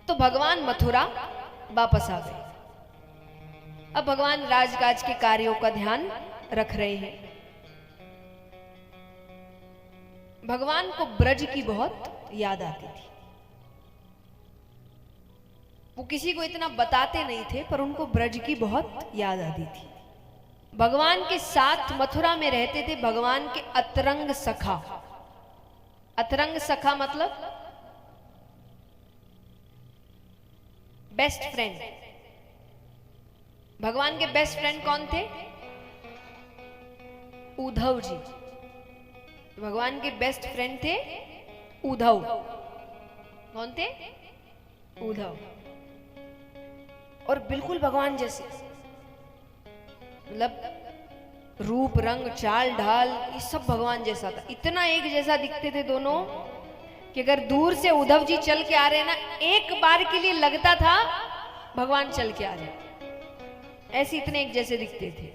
तो भगवान मथुरा वापस आ गए। अब भगवान राजकाज के कार्यों का ध्यान रख रहे हैं। भगवान को ब्रज की बहुत याद आती थी। वो किसी को इतना बताते नहीं थे, पर उनको ब्रज की बहुत याद आती थी। भगवान के साथ मथुरा में रहते थे भगवान के अतरंग सखा। अतरंग सखा मतलब बेस्ट फ्रेंड। भगवान के बेस्ट फ्रेंड कौन थे? उद्धव जी। भगवान के बेस्ट फ्रेंड थे उद्धव। कौन थे? उद्धव। और बिल्कुल भगवान जैसे, मतलब रूप रंग चाल ढाल ये सब भगवान जैसा था। इतना एक जैसा दिखते थे दोनों कि अगर दूर से उद्धव जी चल के आ रहे ना, एक बार के लिए लगता था भगवान चल के आ रहे। ऐसे इतने एक जैसे दिखते थे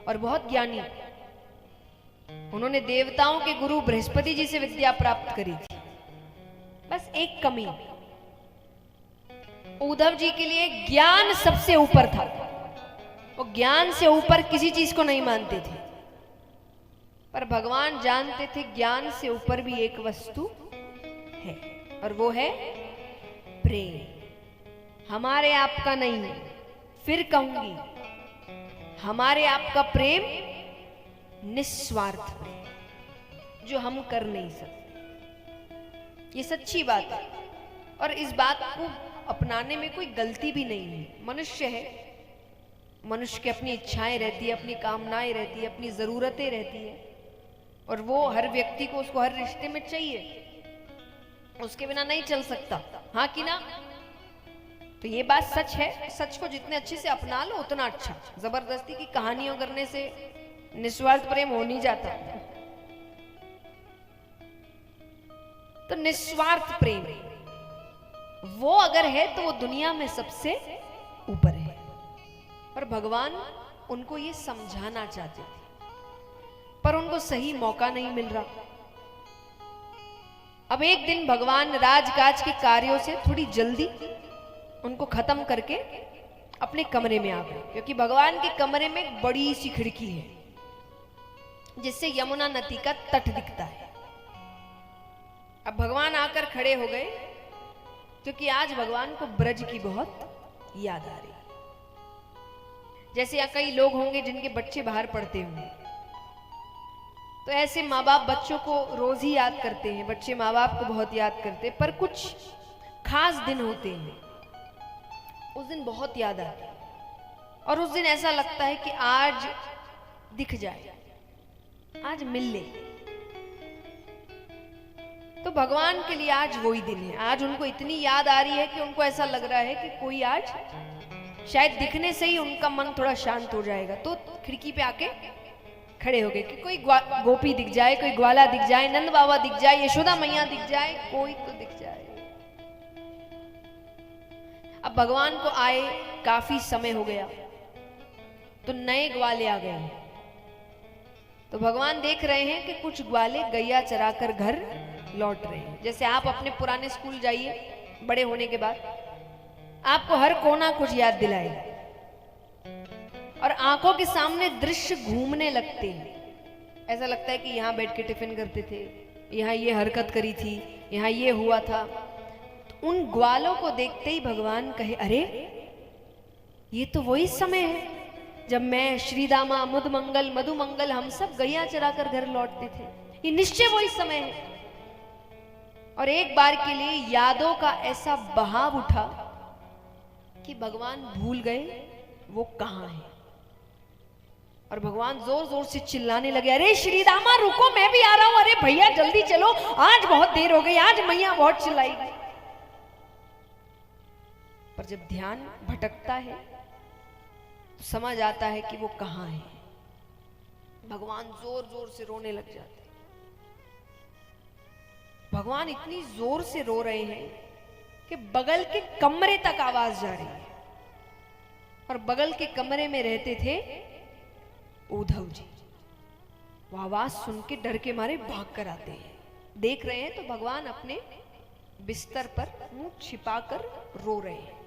और बहुत ज्ञानी। उन्होंने देवताओं के गुरु बृहस्पति जी से विद्या प्राप्त करी थी। बस एक कमी, उद्धव जी के लिए ज्ञान सबसे ऊपर था। वो ज्ञान से ऊपर किसी चीज को नहीं मानते थे, पर भगवान जानते थे ज्ञान से ऊपर भी एक वस्तु है, और वो है प्रेम। हमारे आपका नहीं, फिर कहूंगी, हमारे आपका प्रेम निस्वार्थ प्रेम, जो हम कर नहीं सकते। ये सच्ची बात है और इस बात को अपनाने में कोई गलती भी नहीं है। मनुष्य है, मनुष्य की अपनी इच्छाएं रहती है, अपनी कामनाएं रहती है, अपनी जरूरतें रहती है, और वो हर व्यक्ति को उसको हर रिश्ते में चाहिए, उसके बिना नहीं चल सकता। हाँ कि ना? तो ये बात सच है। सच को जितने अच्छे से अपना लो उतना अच्छा। जबरदस्ती की कहानियों करने से निस्वार्थ प्रेम हो नहीं जाता। तो निस्वार्थ प्रेम वो अगर है तो वो दुनिया में सबसे ऊपर है। और भगवान उनको ये समझाना चाहते थे, पर उनको सही मौका नहीं मिल रहा। अब एक दिन भगवान राजकाज के कार्यों से थोड़ी जल्दी उनको खत्म करके अपने कमरे में आ गए, क्योंकि भगवान के कमरे में एक बड़ी सी खिड़की है जिससे यमुना नदी का तट दिखता है। अब भगवान आकर खड़े हो गए क्योंकि आज भगवान को ब्रज की बहुत याद आ रही। जैसे यहाँ कई लोग होंगे जिनके बच्चे बाहर पढ़ते होंगे, तो ऐसे माँ बाप बच्चों को रोज ही याद करते हैं, बच्चे माँ बाप को बहुत याद करते हैं, पर कुछ खास दिन होते हैं उस दिन बहुत याद आती है, और उस दिन ऐसा लगता है कि आज दिख जाए, आज मिल ले। तो भगवान के लिए आज वही दिन है। आज उनको इतनी याद आ रही है कि उनको ऐसा लग रहा है कि कोई आज शायद दिखने से ही उनका मन थोड़ा शांत हो जाएगा। तो खिड़की पे आके खड़े हो गए कि कोई गोपी दिख जाए, कोई ग्वाला दिख जाए, नंद बाबा दिख जाए, यशोदा मैया दिख जाए, कोई तो दिख जाए। अब भगवान को आए काफी समय हो गया, तो नए ग्वाले आ गए हैं। तो भगवान देख रहे हैं कि कुछ ग्वाले गैया चराकर घर लौट रहे हैं। जैसे आप अपने पुराने स्कूल जाइए बड़े होने के बाद, आपको हर कोना कुछ याद दिलाएगा और आंखों के सामने दृश्य घूमने लगते हैं। ऐसा लगता है कि यहाँ बैठ के टिफिन करते थे, यहाँ ये हरकत करी थी, यहाँ ये हुआ था। तो उन ग्वालों को देखते ही भगवान कहे, अरे ये तो वही समय है जब मैं, श्रीदामा, मुदमंगल, मधुमंगल, हम सब गैया चराकर घर लौटते थे। ये निश्चय वही समय है। और एक बार के लिए यादों का ऐसा बहाव उठा कि भगवान भूल गए वो कहां है। और भगवान जोर जोर से चिल्लाने लगे, अरे श्रीदामा रुको, मैं भी आ रहा हूं, अरे भैया जल्दी चलो, आज बहुत देर हो गई, आज मैया बहुत चिल्लाई। पर जब ध्यान भटकता है तो समझ आता है कि वो कहां है। भगवान जोर जोर से रोने लग जाते। भगवान इतनी जोर से रो रहे हैं कि बगल के कमरे तक आवाज जा रही है। और बगल के कमरे में रहते थे उद्धव जी। वो आवाज सुन के डर के मारे भाग कर आते हैं। देख रहे हैं तो भगवान अपने बिस्तर पर मुंह छिपाकर रो रहे हैं।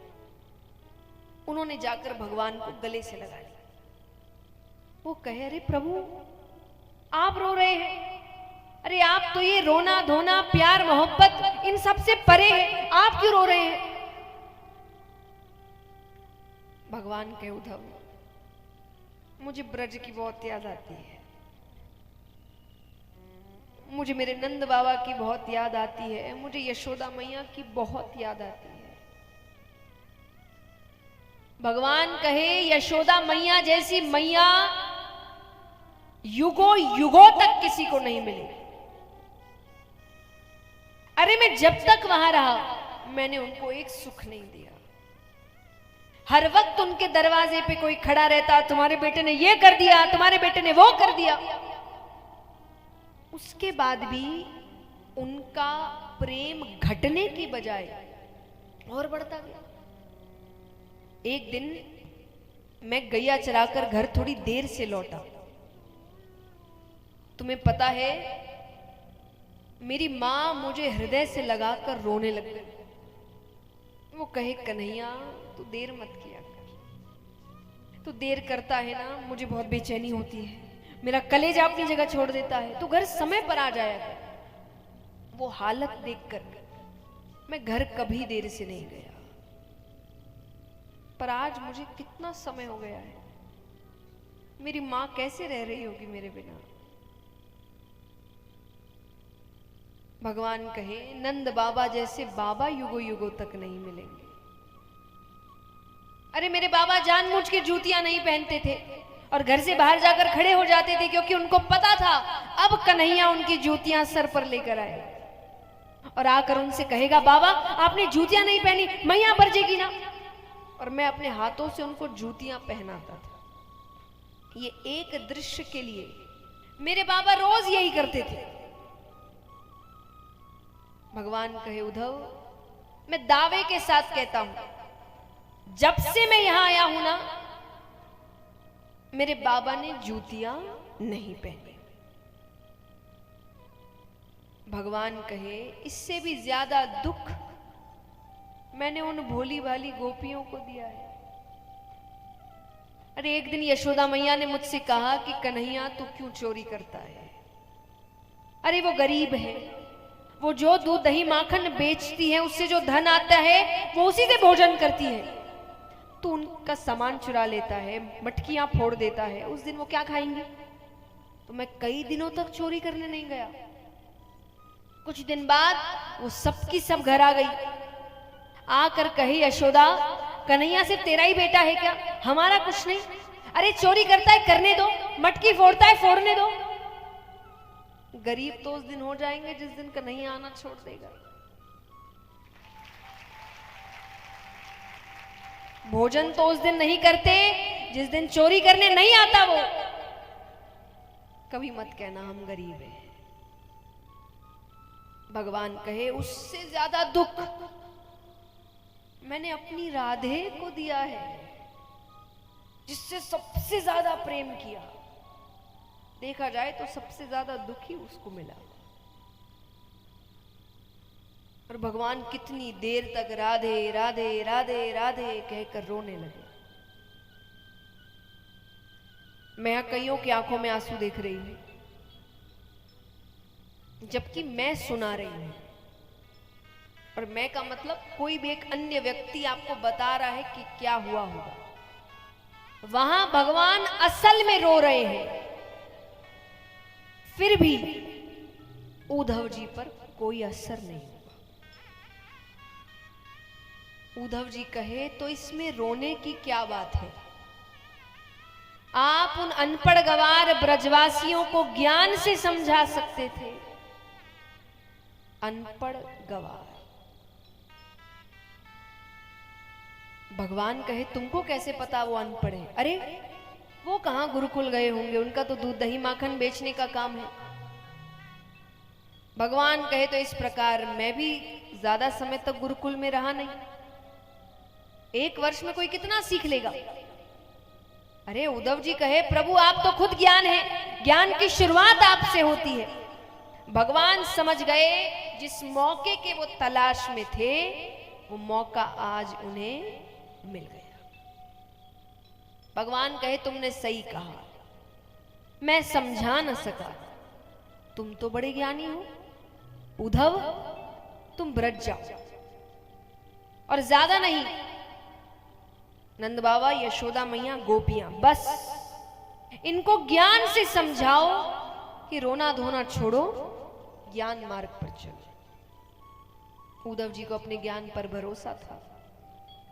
उन्होंने जाकर भगवान को गले से लगा लिया। वो कहे, अरे प्रभु आप रो रहे हैं, अरे आप तो ये रोना धोना प्यार मोहब्बत इन सब से परे है, आप क्यों रो रहे हैं? भगवान कहे, उद्धव मुझे ब्रज की बहुत याद आती है, मुझे मेरे नंद बाबा की बहुत याद आती है, मुझे यशोदा मैया की बहुत याद आती है। भगवान कहे, यशोदा मैया जैसी मैया युगों युगों तक किसी को नहीं मिली। अरे मैं जब तक वहां रहा मैंने उनको एक सुख नहीं दिया। हर वक्त उनके दरवाजे पे कोई खड़ा रहता, तुम्हारे बेटे ने ये कर दिया, तुम्हारे बेटे ने वो कर दिया। उसके बाद भी उनका प्रेम घटने की बजाय और बढ़ता गया। एक दिन मैं गैया चराकर घर थोड़ी देर से लौटा। तुम्हें पता है मेरी मां मुझे हृदय से लगाकर रोने लग गई। वो कहे, कन्हैया तू देर मत किया कर, तू देर करता है ना मुझे बहुत बेचैनी होती है, मेरा कलेजा अपनी जगह छोड़ देता है, तू घर समय पर आ जाया कर। वो हालत देखकर मैं घर कभी देर से नहीं गया। पर आज मुझे कितना समय हो गया है, मेरी मां कैसे रह रही होगी मेरे बिना। भगवान कहे, नंद बाबा जैसे बाबा युगों युगों तक नहीं मिलेंगे। अरे मेरे बाबा जानबूझ के जूतियां नहीं पहनते थे और घर से बाहर जाकर खड़े हो जाते थे, क्योंकि उनको पता था अब कन्हैया उनकी जूतियां सर पर लेकर आए और आकर उनसे कहेगा, बाबा आपने जूतियां नहीं पहनी, मैया बरजेगी ना। और मैं अपने हाथों से उनको जूतियां पहनाता था। ये एक दृश्य के लिए मेरे बाबा रोज यही करते थे। भगवान कहे, उद्धव मैं दावे के साथ कहता हूं, जब से मैं यहां आया हूं ना मेरे बाबा ने जूतियां नहीं पहनी। भगवान कहे, इससे भी ज्यादा दुख मैंने उन भोली भाली गोपियों को दिया है। अरे एक दिन यशोदा मैया ने मुझसे कहा कि कन्हैया तू क्यों चोरी करता है? अरे वो गरीब है, वो जो दूध दही माखन बेचती है उससे जो धन आता है वो उसी से भोजन करती है। तू उनका सामान चुरा लेता है, मटकियां फोड़ देता है, उस दिन वो क्या खाएंगे? तो मैं कई दिनों तक चोरी करने नहीं गया। कुछ दिन बाद वो सबकी सब घर आ गई। आकर कही, यशोदा कन्हैया सिर्फ तेरा ही बेटा है क्या, हमारा कुछ नहीं? अरे चोरी करता है करने दो, मटकी फोड़ता है फोड़ने दो। गरीब तो उस दिन हो जाएंगे जिस दिन कन्हैया आना छोड़ देगा। भोजन तो उस दिन नहीं करते जिस दिन चोरी करने नहीं आता वो। कभी मत कहना हम गरीब हैं। भगवान कहे, उससे ज्यादा दुख मैंने अपनी राधे को दिया है, जिससे सबसे ज्यादा प्रेम किया। देखा जाए तो सबसे ज्यादा दुखी उसको मिला। और भगवान कितनी देर तक राधे राधे राधे राधे कहकर रोने लगे। मैं कईयों की आंखों में आंसू देख रही हूं, जबकि मैं सुना रही हूं। और मैं का मतलब कोई भी एक अन्य व्यक्ति आपको बता रहा है कि क्या हुआ होगा। वहां भगवान असल में रो रहे हैं, फिर भी उद्धव जी पर कोई असर नहीं हुआ। उद्धव जी कहे, तो इसमें रोने की क्या बात है? आप उन अनपढ़ गवार ब्रजवासियों को ज्ञान से समझा सकते थे। अनपढ़ गवार। भगवान कहे, तुमको कैसे पता वो अनपढ़ है? अरे वो कहां गुरुकुल गए होंगे, उनका तो दूध दही माखन बेचने का काम है। भगवान कहे, तो इस प्रकार मैं भी ज्यादा समय तक गुरुकुल में रहा नहीं। 1 वर्ष में कोई कितना सीख लेगा? अरे उद्धव जी कहे, प्रभु आप तो खुद ज्ञान है, ज्ञान की शुरुआत आपसे होती है। भगवान समझ गए जिस मौके के वो तलाश में थे, वो मौका आज उन्हें मिल गया। भगवान कहे तुमने सही कहा, मैं समझा न सका, तुम तो बड़े ज्ञानी हो। उद्धव तुम ब्रज जाओ, और ज्यादा नहीं, नंद बाबा, यशोदा मैया, गोपियां, बस इनको ज्ञान से समझाओ कि रोना धोना छोड़ो, ज्ञान मार्ग पर चलो। उद्धव जी को अपने ज्ञान पर भरोसा था,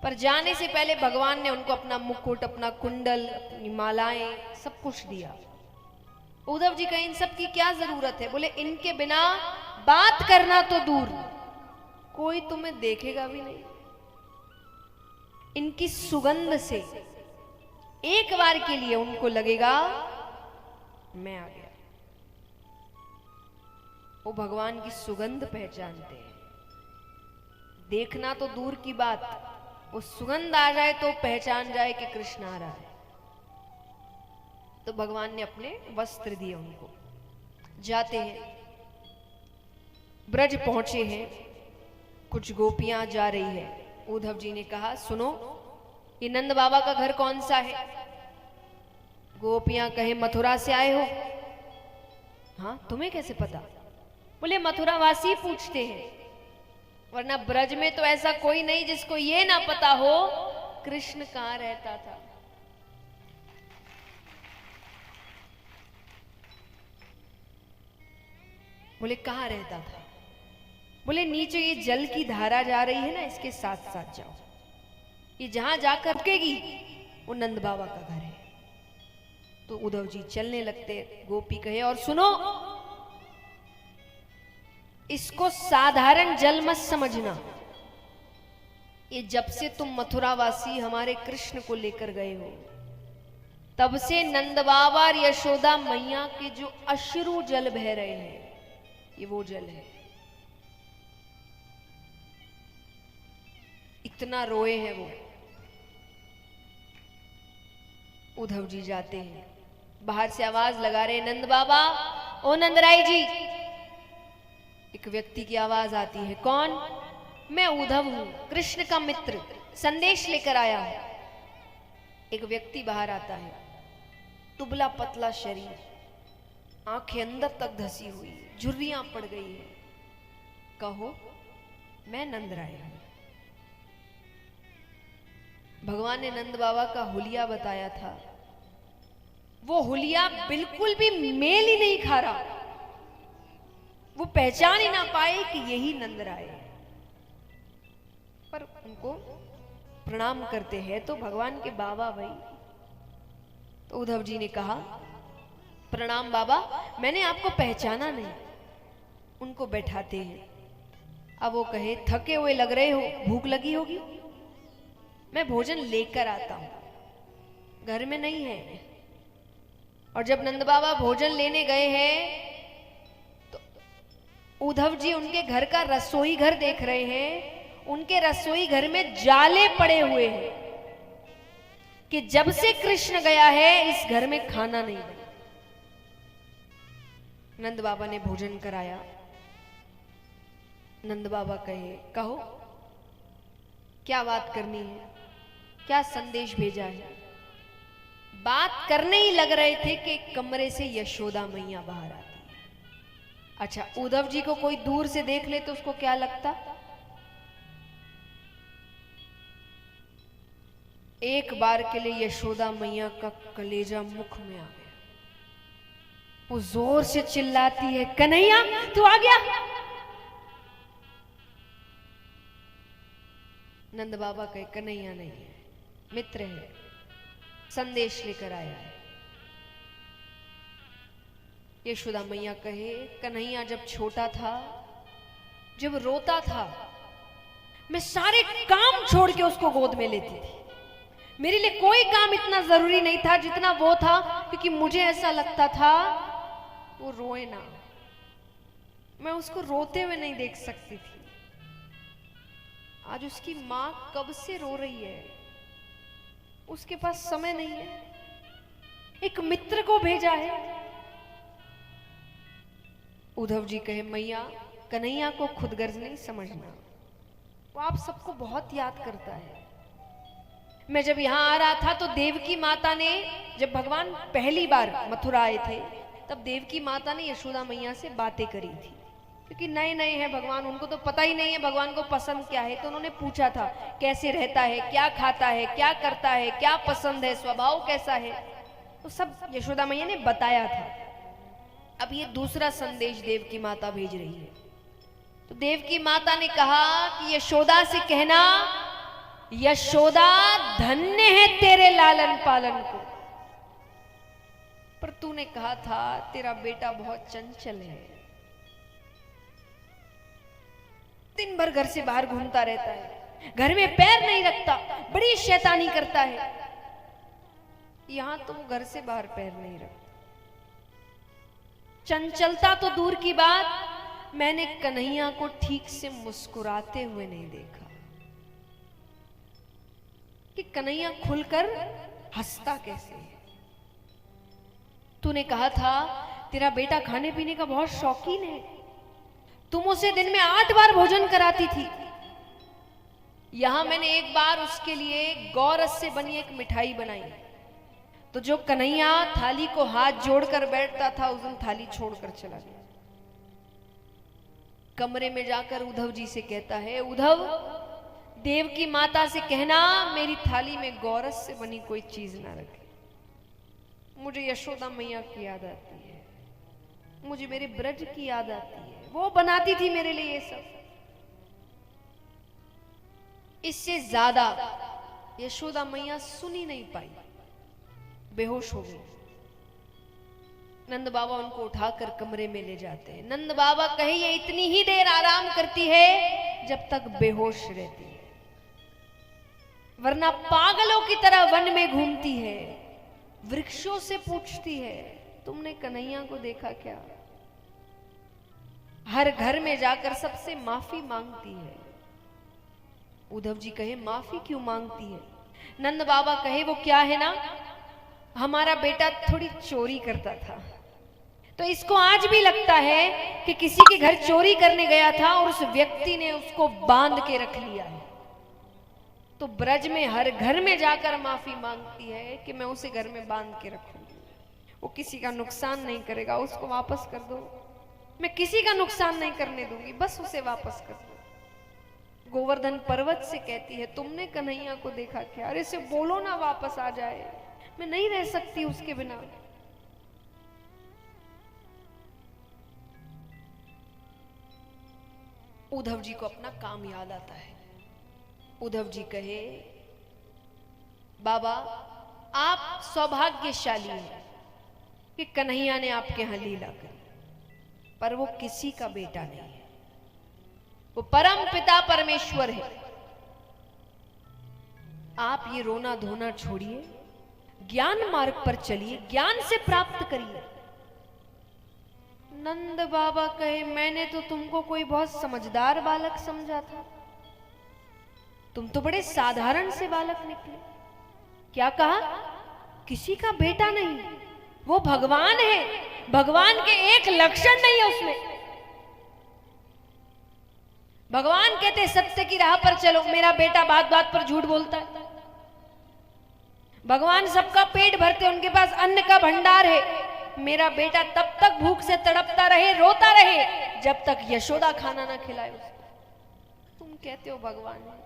पर जाने से पहले भगवान ने उनको अपना मुकुट, अपना कुंडल, अपनी मालाएं, सब कुछ दिया। उद्धव जी कहे इन सब की क्या जरूरत है? बोले इनके बिना बात करना तो दूर, कोई तुम्हें देखेगा भी नहीं। इनकी सुगंध से एक बार के लिए उनको लगेगा मैं आ गया। वो भगवान की सुगंध पहचानते हैं। देखना तो दूर की बात, वो सुगंध आ जाए तो पहचान जाए कि कृष्ण आ रहा है। तो भगवान ने अपने वस्त्र दिए उनको। जाते हैं, ब्रज पहुंचे हैं, कुछ गोपियां जा रही है। उद्धव जी ने कहा सुनो, ये नंद बाबा का घर कौन सा है? गोपियां कहे मथुरा से आए हो। हाँ, तुम्हें कैसे पता? बोले मथुरावासी पूछते हैं, वरना ब्रज में तो ऐसा कोई नहीं जिसको ये ना पता हो कृष्ण कहां रहता था। बोले कहां रहता था? बोले नीचे ये जल की धारा जा रही है ना, इसके साथ साथ जाओ, ये जहां जाकर रुकेगी वो नंद बाबा का घर है। तो उद्धव जी चलने लगते। गोपी कहे और सुनो, इसको साधारण जल मत समझना, ये जब से तुम मथुरावासी हमारे कृष्ण को लेकर गए हो, तब से नंद बाबा और यशोदा मैया के जो अश्रु जल बह रहे हैं, ये वो जल है। इतना रोए हैं वो। उद्धव जी जाते हैं, बाहर से आवाज लगा रहे नंद बाबा, ओ नंदराय जी। एक व्यक्ति की आवाज आती है, कौन? मैं उद्धव हूं, कृष्ण का मित्र, संदेश लेकर आया हूं। एक व्यक्ति बाहर आता है, दुबला पतला शरीर, आंखें अंदर तक धसी हुई, झुर्रियां पड़ गई है। कहो, मैं नंदराय हूं। भगवान ने नंद बाबा का हुलिया बताया था, वो हुलिया बिल्कुल भी मेल ही नहीं खा रहा। वो पहचान ही ना पाए कि यही नंदराय है। पर उनको प्रणाम करते हैं तो भगवान के बाबा भाई। तो उद्धव जी ने कहा, प्रणाम बाबा, मैंने आपको पहचाना नहीं। उनको बैठाते हैं। अब वो कहे, थके हुए लग रहे हो, भूख लगी होगी, मैं भोजन लेकर आता हूं, घर में नहीं है। और जब नंद बाबा भोजन लेने गए हैं तो उद्धव जी उनके घर का रसोई घर देख रहे हैं। उनके रसोई घर में जाले पड़े हुए हैं कि जब से कृष्ण गया है इस घर में खाना नहीं बना। नंद बाबा ने भोजन कराया। नंद बाबा कहे, कहो क्या बात करनी है, क्या संदेश भेजा है? बात करने ही लग रहे थे कि कमरे से यशोदा मैया बाहर आती है। अच्छा, उद्धव जी को कोई दूर से देख ले तो उसको क्या लगता? एक बार के लिए यशोदा मैया का कलेजा मुख में आ गया। वो जोर से चिल्लाती है, कन्हैया तू आ गया? नंद बाबा कहे, कन्हैया नहीं है, मित्र है, संदेश लेकर आया है। यशोदा मैया कहे, कन्हैया जब छोटा था, जब रोता था, मैं सारे काम छोड़ के उसको गोद में लेती थी। मेरे लिए कोई काम इतना जरूरी नहीं था जितना वो था, क्योंकि मुझे ऐसा लगता था वो रोए ना, मैं उसको रोते हुए नहीं देख सकती थी। आज उसकी मां कब से रो रही है, उसके पास समय नहीं है, एक मित्र को भेजा है। उद्धव जी कहे मैया कन्हैया को खुद गर्ज नहीं समझना, वो आप सबको बहुत याद करता है। मैं जब यहां आ रहा था तो देवकी माता ने, जब भगवान पहली बार मथुरा आए थे तब देवकी माता ने यशोदा मैया से बातें करी थी, क्योंकि नए नए हैं भगवान, उनको तो पता ही नहीं है भगवान को पसंद क्या है। तो उन्होंने पूछा था कैसे रहता है, क्या खाता है, क्या करता है, क्या पसंद है, स्वभाव कैसा है, तो सब यशोदा मैया ने बताया था। अब ये दूसरा संदेश देवकी माता भेज रही है। तो देवकी माता ने कहा कि यशोदा से कहना, यशोदा धन्य है तेरे लालन पालन को, पर तूने कहा था तेरा बेटा बहुत चंचल है, दिन भर घर से बाहर घूमता रहता है, घर में पैर नहीं रखता, बड़ी शैतानी करता है। यहां तो वो घर से बाहर पैर नहीं रखता। चंचलता तो दूर की बात, मैंने कन्हैया को ठीक से मुस्कुराते हुए नहीं देखा कि कन्हैया खुलकर हंसता कैसे है। तूने कहा था तेरा बेटा खाने पीने का बहुत शौकीन है, तुम उसे दिन में 8 बार भोजन कराती थी। यहां मैंने एक बार उसके लिए गौरस से बनी एक मिठाई बनाई, तो जो कन्हैया थाली को हाथ जोड़कर बैठता था उस दिन थाली छोड़कर चला गया। कमरे में जाकर उद्धव जी से कहता है, उद्धव देव की माता से कहना मेरी थाली में गौरस से बनी कोई चीज ना रखे। मुझे यशोदा मैया की याद आती है, मुझे मेरे ब्रज की याद आती है, वो बनाती थी मेरे लिए ये सब। इससे ज्यादा यशोदा मैया सुन ही नहीं पाई, बेहोश हो गई। नंद बाबा उनको उठाकर कमरे में ले जाते हैं। नंद बाबा कहे ये इतनी ही देर आराम करती है जब तक बेहोश रहती है, वरना पागलों की तरह वन में घूमती है, वृक्षों से पूछती है तुमने कन्हैया को देखा क्या। हर घर में जाकर सबसे माफी मांगती है। उद्धव जी कहे माफी क्यों मांगती है। नंद बाबा कहे वो क्या है ना, हमारा बेटा थोड़ी चोरी करता था, तो इसको आज भी लगता है कि किसी के घर चोरी करने गया था और उस व्यक्ति ने उसको बांध के रख लिया है। तो ब्रज में हर घर में जाकर माफी मांगती है कि मैं उसे घर में बांध के रखूंगी, वो किसी का नुकसान नहीं करेगा, उसको वापस कर दो, मैं किसी का नुकसान नहीं करने दूंगी, बस उसे वापस कर दो। गोवर्धन पर्वत से कहती है तुमने कन्हैया को देखा क्या, अरे इसे बोलो ना वापस आ जाए, मैं नहीं रह सकती उसके बिना। उद्धव जी को अपना काम याद आता है। उद्धव जी कहे बाबा आप सौभाग्यशाली हैं कि कन्हैया ने आपके यहां लीला करी, पर वो किसी का बेटा नहीं है, वो परम पिता परमेश्वर है। आप ये रोना धोना छोड़िए, ज्ञान मार्ग पर चलिए, ज्ञान से प्राप्त करिए। नंद बाबा कहे मैंने तो तुमको कोई बहुत समझदार बालक समझा था, तुम तो बड़े साधारण से बालक निकले। क्या कहा, किसी का बेटा नहीं, वो भगवान है, भगवान के एक लक्षण नहीं है उसमें। भगवान कहते सत्य की राह पर चलो, मेरा बेटा बात बात पर झूठ बोलता है। भगवान सबका पेट भरते, उनके पास अन्न का भंडार है, मेरा बेटा तब तक भूख से तड़पता रहे, रोता रहे जब तक यशोदा खाना ना खिलाए उसको। तुम कहते हो भगवान है,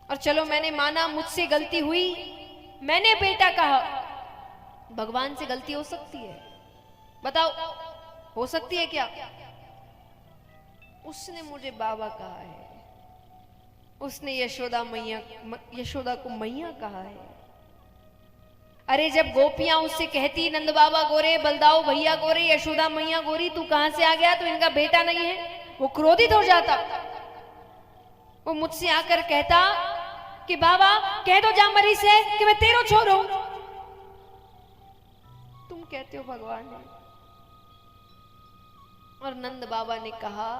और चलो मैंने माना मुझसे गलती हुई, मैंने बेटा कहा, भगवान से गलती हो सकती है? बताओ हो सकती है क्या? उसने मुझे बाबा कहा है, उसने यशोदा को मैया कहा है। अरे जब गोपियां उससे कहती नंद बाबा गोरे, बलदाऊ भैया गोरे, यशोदा मैया गोरी, तू कहां से आ गया, तो इनका बेटा नहीं है, वो क्रोधित हो जाता। वो मुझसे आकर कहता कि बाबा कह दो जामवरी से कि मैं तेरो छोर हूं। तुम कहते हो भगवान है। और नंद बाबा ने कहा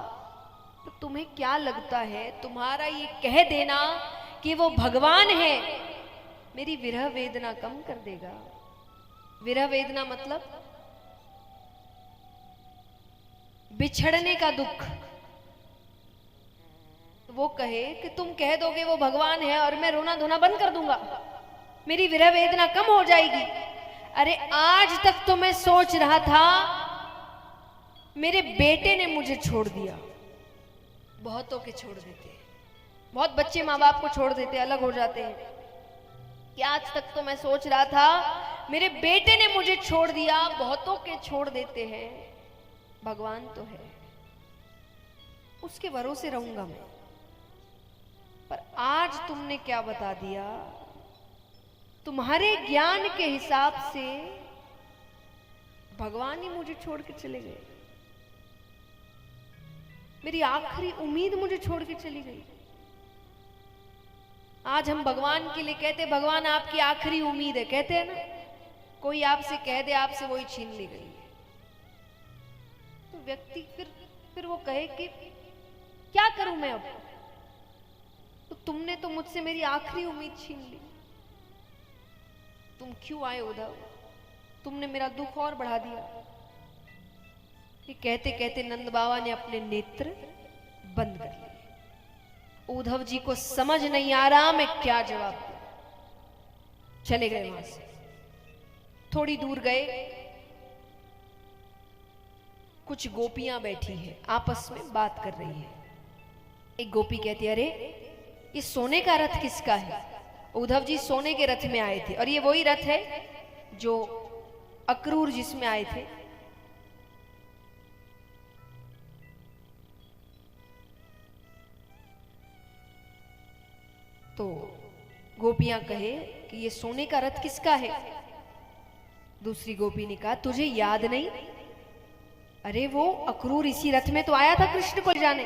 तो तुम्हें क्या लगता है, तुम्हारा ये कह देना कि वो भगवान है मेरी विरह वेदना कम कर देगा? विरह वेदना मतलब बिछड़ने का दुख। तो वो कहे कि तुम कह दोगे वो भगवान है और मैं रोना धोना बंद कर दूंगा, मेरी विरह वेदना कम हो जाएगी। अरे आज तक तो मैं सोच रहा था मेरे बेटे ने मुझे छोड़ दिया। बहुतों के छोड़ देते हैं, बहुत बच्चे माँ बाप को छोड़ देते, अलग हो जाते हैं। कि आज तक तो मैं सोच रहा था मेरे बेटे ने मुझे छोड़ दिया, बहुतों के छोड़ देते हैं, भगवान तो है, उसके भरोसे रहूंगा मैं। पर आज तुमने क्या बता दिया, तुम्हारे ज्ञान के हिसाब से भगवान ही मुझे छोड़ के चले गए, मेरी आखिरी उम्मीद मुझे छोड़ के चली गई। आज हम भगवान के लिए कहते भगवान आपकी आखिरी उम्मीद है, कहते हैं ना, कोई आपसे कह दे आपसे वही छीन ली गई है। तो व्यक्ति फिर वो कहे कि क्या करूं मैं अब, तो तुमने तो मुझसे मेरी आखिरी उम्मीद छीन ली, तुम क्यों आए उद्धव, तुमने मेरा दुख और बढ़ा दिया। ये कहते कहते नंद बाबा ने अपने नेत्र बंद कर लिए। उद्धव जी को समझ नहीं आ रहा मैं क्या जवाब दूं, चले गए वहां से। थोड़ी दूर गए, कुछ गोपियां बैठी हैं, आपस में बात कर रही है। एक गोपी कहती है, अरे ये सोने का रथ किसका है? उद्धव जी सोने के रथ में आए थे, और ये वही रथ है जो अक्रूर जिसमें आए थे। तो गोपियां कहे कि ये सोने का रथ किसका है? दूसरी गोपी ने कहा, तुझे याद नहीं? अरे वो अक्रूर इसी रथ में तो आया था कृष्ण को ले जाने।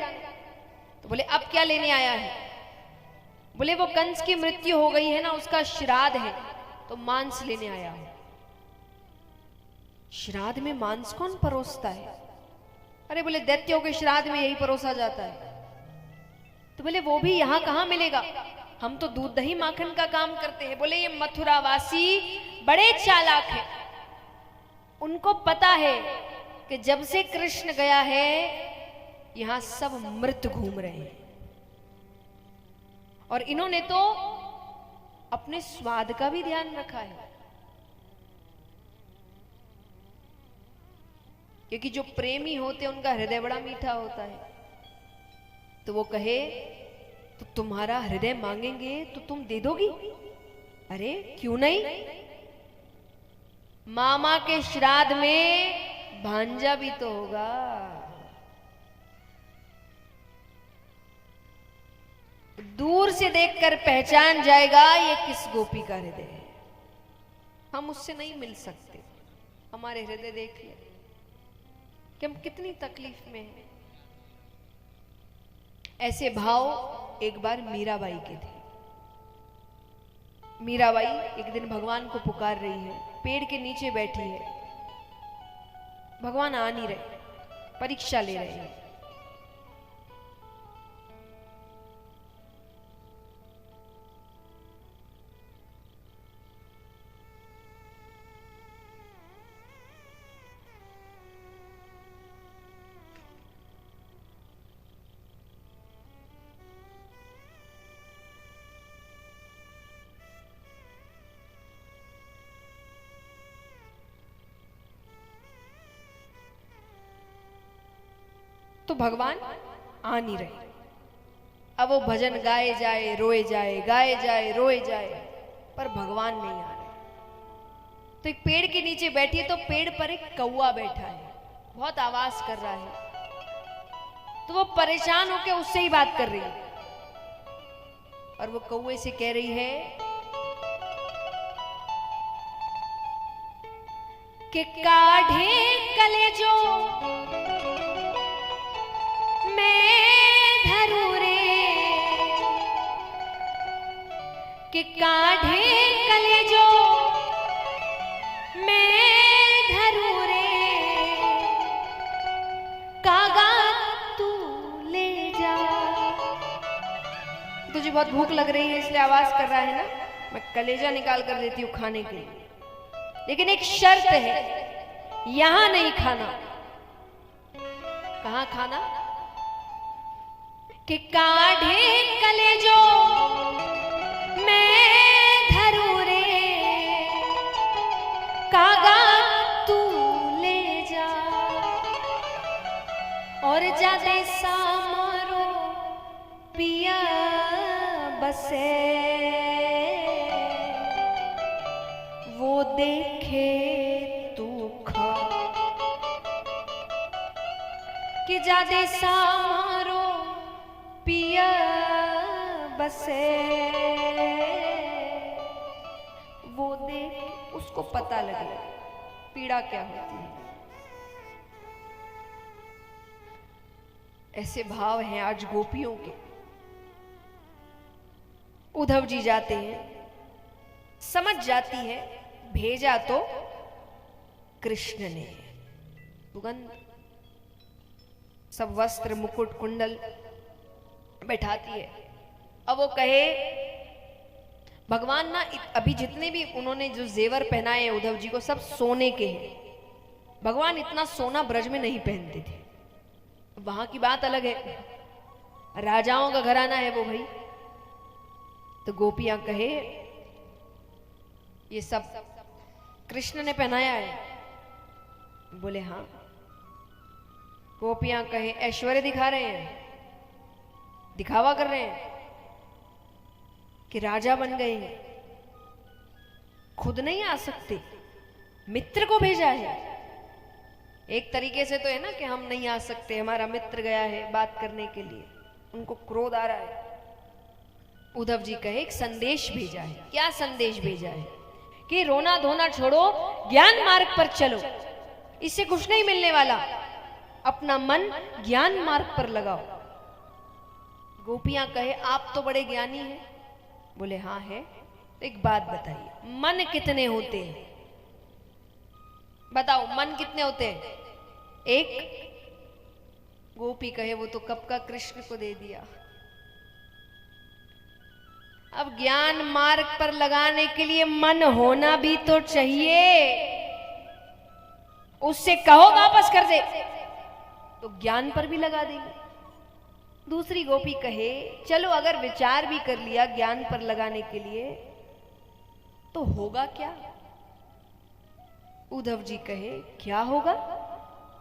तो बोले अब क्या लेने आया है? बोले वो कंस की मृत्यु हो गई है ना, उसका श्राद्ध है, तो मांस लेने आया हूं। श्राद्ध में मांस कौन परोसता है? अरे बोले दैत्यों के श्राद्ध में यही परोसा जाता है। तो बोले वो भी यहां कहां मिलेगा, हम तो दूध दही माखन का काम करते हैं। बोले ये मथुरावासी बड़े चालाक हैं, उनको पता है कि जब से कृष्ण गया है यहां सब मृत घूम रहे हैं, और इन्होंने तो अपने स्वाद का भी ध्यान रखा है, क्योंकि जो प्रेमी होते हैं उनका हृदय बड़ा मीठा होता है। तो वो कहे तो तुम्हारा हृदय मांगेंगे तो तुम दे दोगी? अरे क्यों नहीं, मामा के श्राद्ध में भांजा भी तो होगा। दूर से देखकर पहचान जाएगा ये किस गोपी का हृदय है। हम उससे नहीं मिल सकते, हमारे हृदय देख ले कि हम कितनी तकलीफ में हैं। ऐसे भाव एक बार मीराबाई के थे। मीराबाई एक दिन भगवान को पुकार रही है, पेड़ के नीचे बैठी है, भगवान आ नहीं रहे, परीक्षा ले रहे हैं। तो भगवान आ नहीं रहे। अब वो भजन गाए जाए रोए जाए, गाए जाए रोए जाए, पर भगवान नहीं आ रहे। तो एक पेड़ के नीचे बैठी है, तो पेड़ पर एक कौवा बैठा है, बहुत आवाज कर रहा है। तो वो परेशान होकर उससे ही बात कर रही है, और वो कौवे से कह रही है कि काढ़े कलेजो मैं धरू रे, कि काढ़े कलेजो मैं धरू रे, कागा तू ले जा। तुझे बहुत भूख लग रही है इसलिए आवाज कर रहा है ना, मैं कलेजा निकाल कर देती हूँ खाने के लिए, लेकिन एक शर्त है, यहां नहीं खाना। कहाँ खाना? कि काढ़े कलेजो मैं धरू रे, कागा तू ले जा, और जादे सामरो पिया बसे, वो देखे तू खा, कि जादे सामरो पिया बसे, वो देख उसको पता लगे पीड़ा क्या होती है। ऐसे भाव हैं आज गोपियों के। उद्धव जी जाते हैं, समझ जाती है भेजा तो कृष्ण ने। सुगंध सब वस्त्र मुकुट कुंडल बैठाती है। अब वो कहे भगवान ना अभी जितने भी उन्होंने जो जेवर पहनाए उद्धव जी को सब सोने के हैं। भगवान इतना सोना ब्रज में नहीं पहनते थे, वहां की बात अलग है, राजाओं का घराना है वो भाई। तो गोपियां कहे ये सब कृष्ण ने पहनाया है? बोले हाँ। गोपियां कहे ऐश्वर्य दिखा रहे हैं, दिखावा कर रहे हैं कि राजा बन गए हैं, खुद नहीं आ सकते, मित्र को भेजा है। एक तरीके से तो है ना कि हम नहीं आ सकते, हमारा मित्र गया है बात करने के लिए, उनको क्रोध आ रहा है। उद्धव जी कहे एक संदेश भेजा है। क्या संदेश भेजा है? कि रोना धोना छोड़ो, ज्ञान मार्ग पर चलो, इससे कुछ नहीं मिलने वाला, अपना मन ज्ञान मार्ग पर लगाओ। गोपियां कहे आप तो बड़े ज्ञानी हैं। बोले हाँ है। तो एक बात बताइए, मन कितने होते हैं? बताओ मन कितने होते हैं? एक। गोपी कहे वो तो कब का कृष्ण को दे दिया। अब ज्ञान मार्ग पर लगाने के लिए मन होना भी तो चाहिए। उससे कहो वापस कर दे, तो ज्ञान पर भी लगा देंगे। दूसरी गोपी कहे चलो अगर विचार भी कर लिया ज्ञान पर लगाने के लिए तो होगा क्या? उद्धव जी कहे क्या होगा?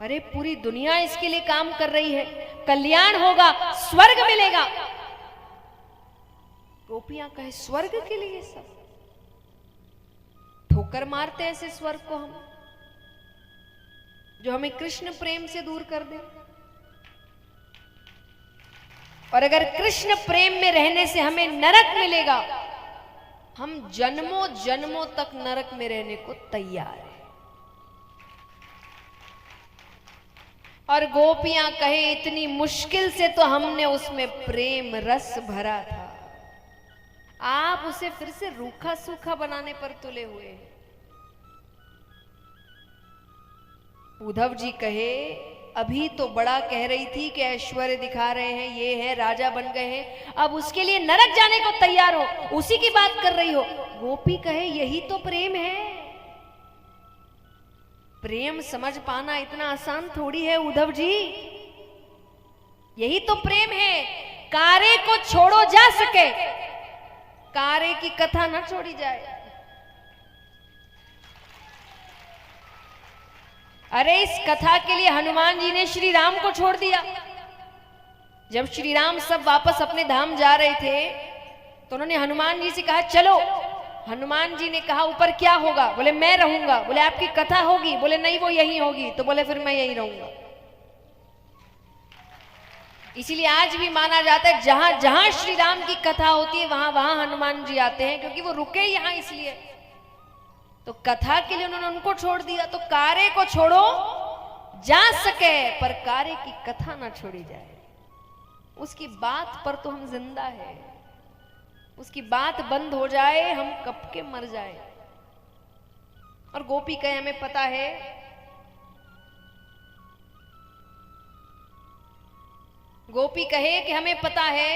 अरे पूरी दुनिया इसके लिए काम कर रही है, कल्याण होगा, स्वर्ग मिलेगा। गोपियां कहे स्वर्ग के लिए सब? ठोकर मारते ऐसे स्वर्ग को हम, जो हमें कृष्ण प्रेम से दूर कर दे। और अगर कृष्ण प्रेम में रहने से हमें नरक मिलेगा, हम जन्मों जन्मों तक नरक में रहने को तैयार हैं। और गोपियां कहे इतनी मुश्किल से तो हमने उसमें प्रेम रस भरा था, आप उसे फिर से रूखा सूखा बनाने पर तुले हुए हैं। उद्धव जी कहे अभी तो बड़ा कह रही थी कि ऐश्वर्य दिखा रहे हैं, ये है, राजा बन गए हैं, अब उसके लिए नरक जाने को तैयार हो, उसी की बात कर रही हो। गोपी कहे यही तो प्रेम है। प्रेम समझ पाना इतना आसान थोड़ी है उद्धव जी, यही तो प्रेम है। कारे को छोड़ो जा सके, कारे की कथा न छोड़ी जाए। अरे इस कथा के लिए हनुमान जी ने श्री राम को छोड़ दिया। जब श्री राम सब वापस अपने धाम जा रहे थे तो उन्होंने हनुमान जी से कहा चलो। हनुमान जी ने कहा ऊपर क्या होगा? बोले मैं रहूंगा। बोले आपकी कथा होगी? बोले नहीं वो यही होगी। तो बोले फिर मैं यही रहूंगा। इसीलिए आज भी माना जाता है जहां जहां श्री राम की कथा होती है वहां वहां हनुमान जी आते हैं, क्योंकि वो रुके यहां इसलिए। तो कथा के लिए उन्होंने उनको छोड़ दिया। तो कारे को छोड़ो जा सके पर कारे की कथा ना छोड़ी जाए। उसकी बात पर तो हम जिंदा है, उसकी बात बंद हो जाए हम कब के मर जाए। और गोपी कहे हमें पता है, गोपी कहे कि हमें पता है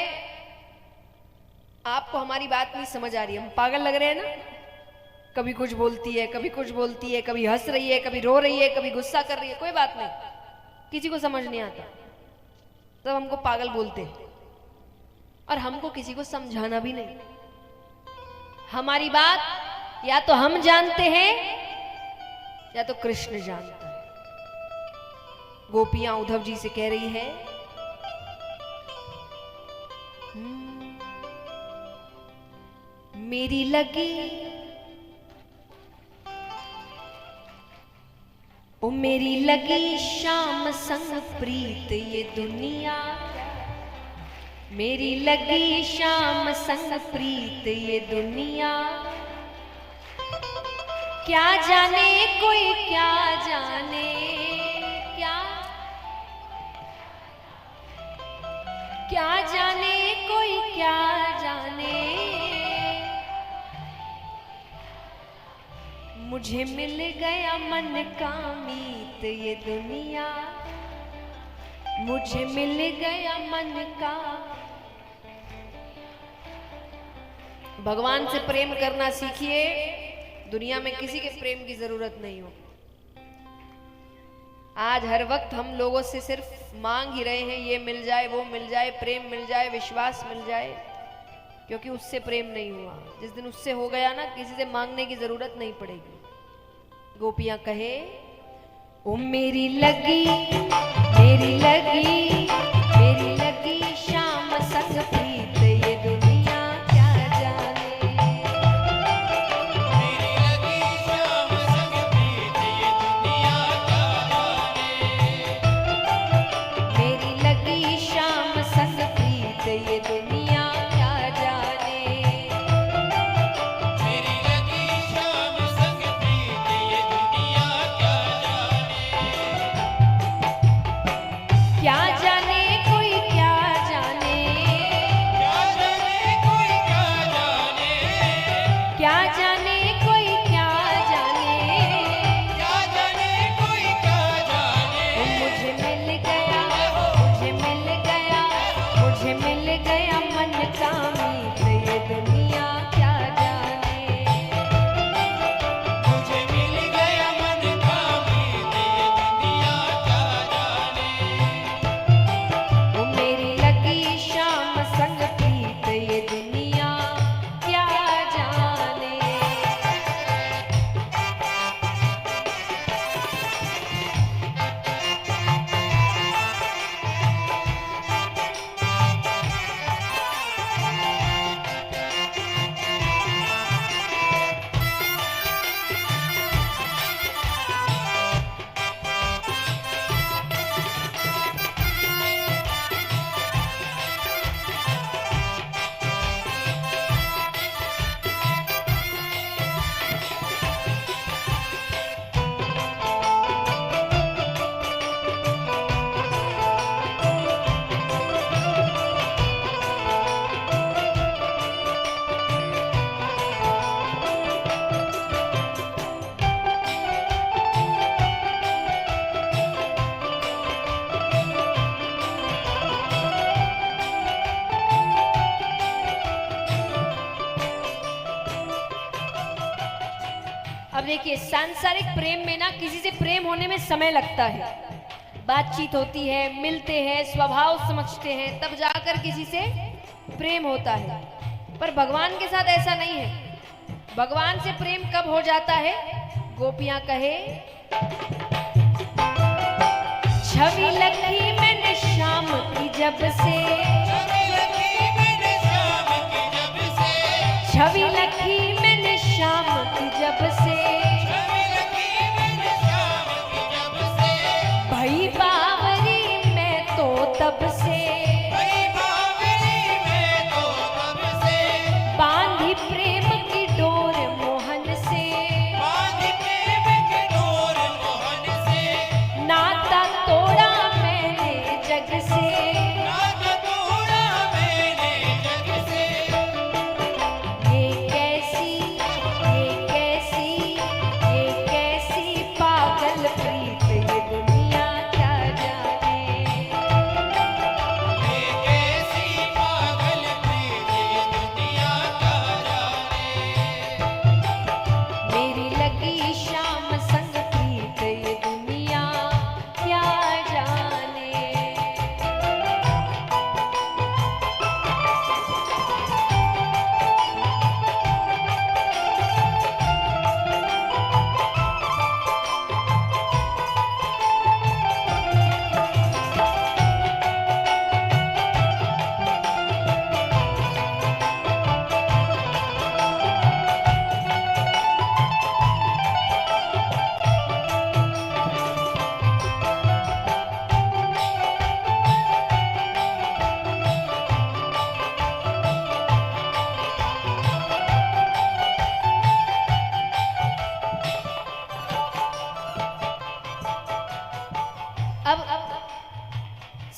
आपको हमारी बात नहीं समझ आ रही, हम पागल लग रहे हैं ना। कभी कुछ बोलती है, कभी कुछ बोलती है, कभी हंस रही है, कभी रो रही है, कभी गुस्सा कर रही है, कोई बात नहीं। किसी को समझ नहीं आता, सब हमको पागल बोलते हैं और हमको किसी को समझाना भी नहीं। हमारी बात या तो हम जानते हैं या तो कृष्ण जानता है। गोपियां उद्धव जी से कह रही है, मेरी लगी ओ मेरी लगी शाम संग प्रीत ये दुनिया, मेरी लगी शाम संग प्रीत ये दुनिया, क्या जाने कोई क्या जाने, क्या जाने कोई क्या जाने, मुझे मिल गया मन का मीत ये दुनिया, मुझे मिल गया मन का। भगवान से प्रेम करना सीखिए, दुनिया में किसी के प्रेम की जरूरत नहीं हो। आज हर वक्त हम लोगों से सिर्फ मांग ही रहे हैं, ये मिल जाए वो मिल जाए, प्रेम मिल जाए, विश्वास मिल जाए, क्योंकि उससे प्रेम नहीं हुआ। जिस दिन उससे हो गया ना, किसी से मांगने की जरूरत नहीं पड़ेगी। गोपियां कहे, ओ मेरी लगी मेरी लगी मेरी लगी शाम संग प्रीत ये दुनिया, क्या जाने। मेरी लगी शाम संग प्रीत ये दुनिया, क्या जाने। मेरी लगी शाम संग प्रीत ये दुनिया, क्या जाने। मेरी लगी शाम संग प्रीत ये दुनिया, क्या जाने। क्या जाने कोई क्या जाने, क्या जाने कोई क्या जाने, क्या जाने कोई क्या जाने, क्या जाने कोई क्या जाने। मुझे मिल गया मुझे मिल गया मुझे मिल गया मन का मीत ये दुनिया, क्या जाने। मुझे मिल गया मन का मीत ये दुनिया, क्या जाने। वो मेरी लगी शाम संग प्रीत ये दुनिया, क्या जाने। अब देखिए, सांसारिक प्रेम में ना किसी से प्रेम होने में समय लगता है, बातचीत होती है, मिलते हैं, स्वभाव समझते हैं, तब जाकर किसी से प्रेम होता है। पर भगवान के साथ ऐसा नहीं है। भगवान से प्रेम कब हो जाता है? गोपियां कहे, छवि लगी मैंने शाम की जब से, छवि लगी मैंने शाम की जब से, छवि लगी मैंने शाम की जब से, छवि लगी मैंने शाम की जब से, भई बावरी मैं तो तब से, भई बावरी मैं तो तब से, बांधी प्रेम की डोर मोहन से, बांधी प्रेम के डोर मोहन से, नाता तोड़ा मैंने जग से, नाता तोड़ा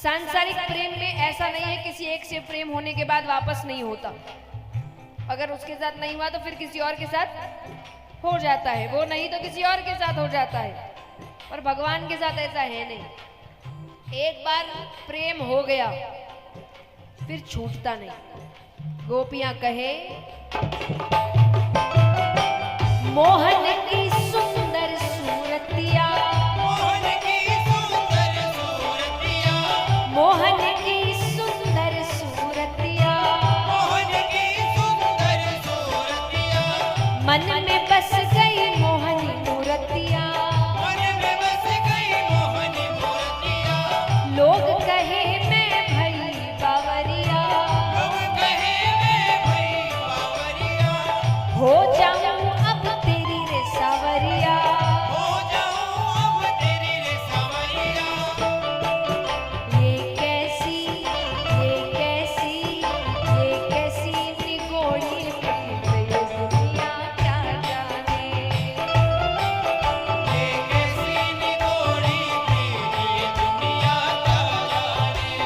सांसारिक प्रेम में ऐसा नहीं है किसी एक से प्रेम होने के बाद वापस नहीं होता। अगर उसके साथ नहीं हुआ तो फिर किसी और के साथ हो जाता है, वो नहीं तो किसी और के साथ हो जाता है। पर भगवान के साथ ऐसा है नहीं, एक बार प्रेम हो गया फिर छूटता नहीं। गोपियां कहे मोहन की सुंदर सूरतिया, मोहन की सुंदर सूरतिया, मोहन की सुंदर सूरतिया, मोहन की सुंदर सूरतिया, मन में बस गई मोहनी मूर्तिया। मन में बस गई मोहनी मूर्तिया, लोग कहे मैं भई बावरिया, लोग कहे मैं भई बावरिया, हो जाऊं अब तेरी रे सावरिया। हो जाऊं अब तेरी रे सावरिया। ये कैसी निगोड़ी प्रीत ये दुनिया क्या जाने। ये कैसी निगोड़ी प्रीत ये दुनिया क्या जाने।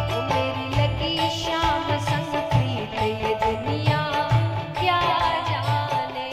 वो मेरी लगी शाम संग प्रीत ये दुनिया क्या जाने।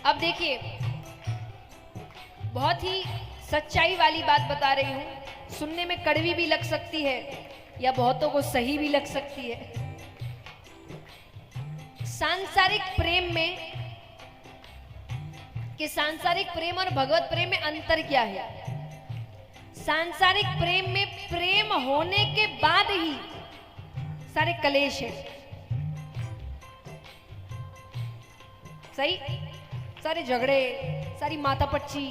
अब देखिए, बहुत ही सच्चाई वाली बात बता रही हूं। सुनने में कड़वी भी लग सकती है या बहुतों को सही भी लग सकती है। सांसारिक प्रेम में कि सांसारिक प्रेम और भगवत प्रेम में अंतर क्या है? सांसारिक प्रेम में प्रेम होने के बाद ही सारे कलेश है, सही, सारे झगड़े, सारी मातापच्ची,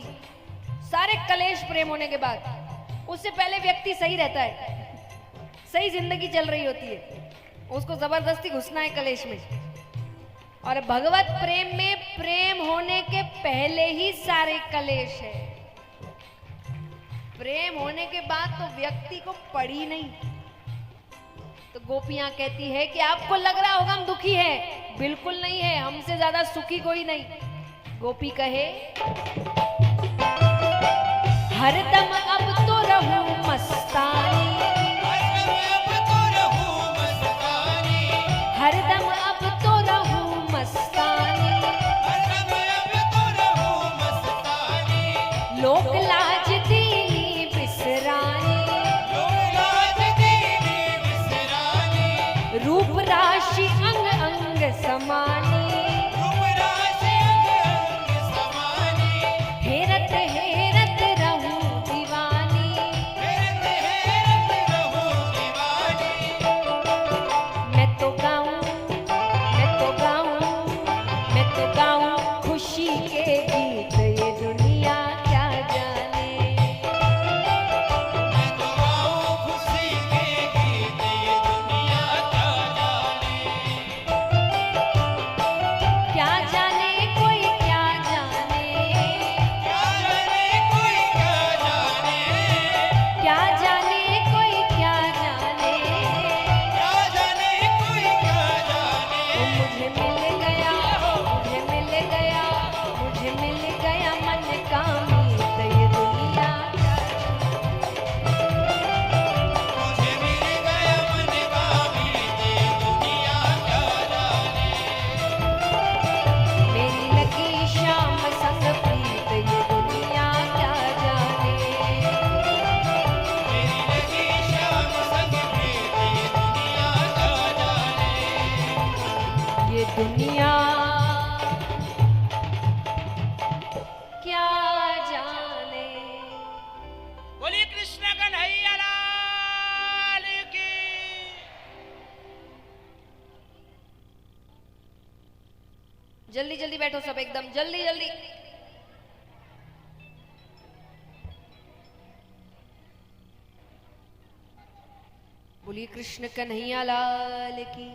सारे कलेश प्रेम होने के बाद। उससे पहले व्यक्ति सही रहता है, सही जिंदगी चल रही होती है, उसको जबरदस्ती घुसना है कलेश में। और भगवत प्रेम में प्रेम होने के पहले ही सारे कलेश है। प्रेम होने के बाद तो व्यक्ति को पड़ी नहीं। तो गोपियां कहती है कि आपको लग रहा होगा हम दुखी हैं, बिल्कुल नहीं है, हमसे ज्यादा सुखी कोई नहीं। गोपी कहे हरदम अब तो रहूं मस्तानी, अब तो रहूं मस्तानी, हरदम अब तो रहूं मस्तानी। अब तो रहूं मस्तानी, लोक लाज दीनी बिसरानी, लोग लाज दीनी बिसरानी, रूप राशि अंग अंग समानी। रूप राशि अंग अंग समानी, हेरत हेरत रहूं दीवानी, हेरत हेरत रहूं दीवानी। मैं तो गाऊं, मैं तो गाऊं, मैं तो गाऊं खुशी के गीत ये दुनिया क्या जाने। मैं तो गाऊं खुशी के गीत ये दुनिया क्या जाने। क्या जाने कोई क्या जाने, क्या जाने कोई क्या जाने, क्या जाने कोई क्या जाने। क्या जाने कोई क्या जाने। वो मुझे मिल गया, मुझे मिल गया, मुझे मिल गया मन का मीत ये दुनिया क्या मुझे मिल गया मन का मीत ये दुनिया क्या जाने। मेरी लगी शाम संग प्रीत ये दुनिया क्या जाने। मेरी लगी शाम संग प्रीत ये दुनिया क्या जाने। ये दुनिया क्या जाने। बोलिए कृष्ण कन्हैया लाल की। जल्दी जल्दी बैठो सब, एकदम जल्दी जल्दी। बोलिए कृष्ण कन्हैया लाल की।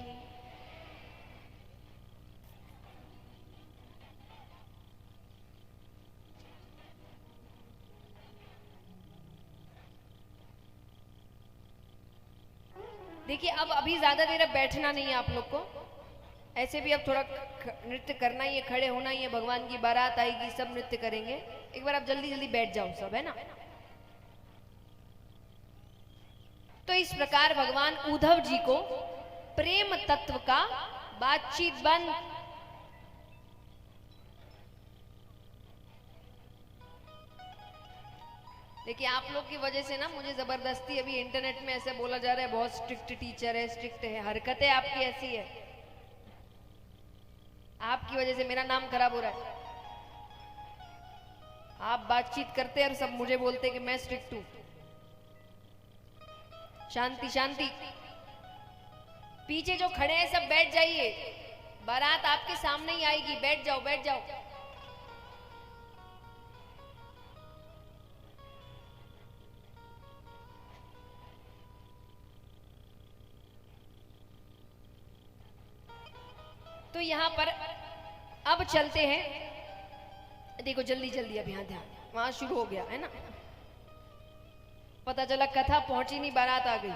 देखिए अब अभी ज्यादा देर अब बैठना नहीं है आप लोग को, ऐसे भी अब थोड़ा नृत्य करना ही है, खड़े होना ही है, भगवान की बारात आएगी, सब नृत्य करेंगे। एक बार आप जल्दी जल्दी बैठ जाओ सब, है ना। तो इस प्रकार भगवान उद्धव जी को प्रेम तत्व का बातचीत बंद। देखिए आप लोग की वजह से ना मुझे जबरदस्ती अभी इंटरनेट में ऐसे बोला जा रहा है बहुत स्ट्रिक्ट टीचर है, स्ट्रिक्ट है, हरकतें आपकी ऐसी है, आपकी वजह से मेरा नाम खराब हो रहा है। आप बातचीत करते और सब मुझे बोलते कि मैं स्ट्रिक्ट हूं। शांति शांति, पीछे जो खड़े हैं सब बैठ जाइए, बारात आपके सामने ही आएगी, बैठ जाओ बैठ जाओ। तो यहां पर अब चलते हैं, देखो जल्दी जल्दी, अब यहां ध्यान, वहां शुरू हो गया है ना, पता चला कथा पहुंची नहीं, बारात आ गई।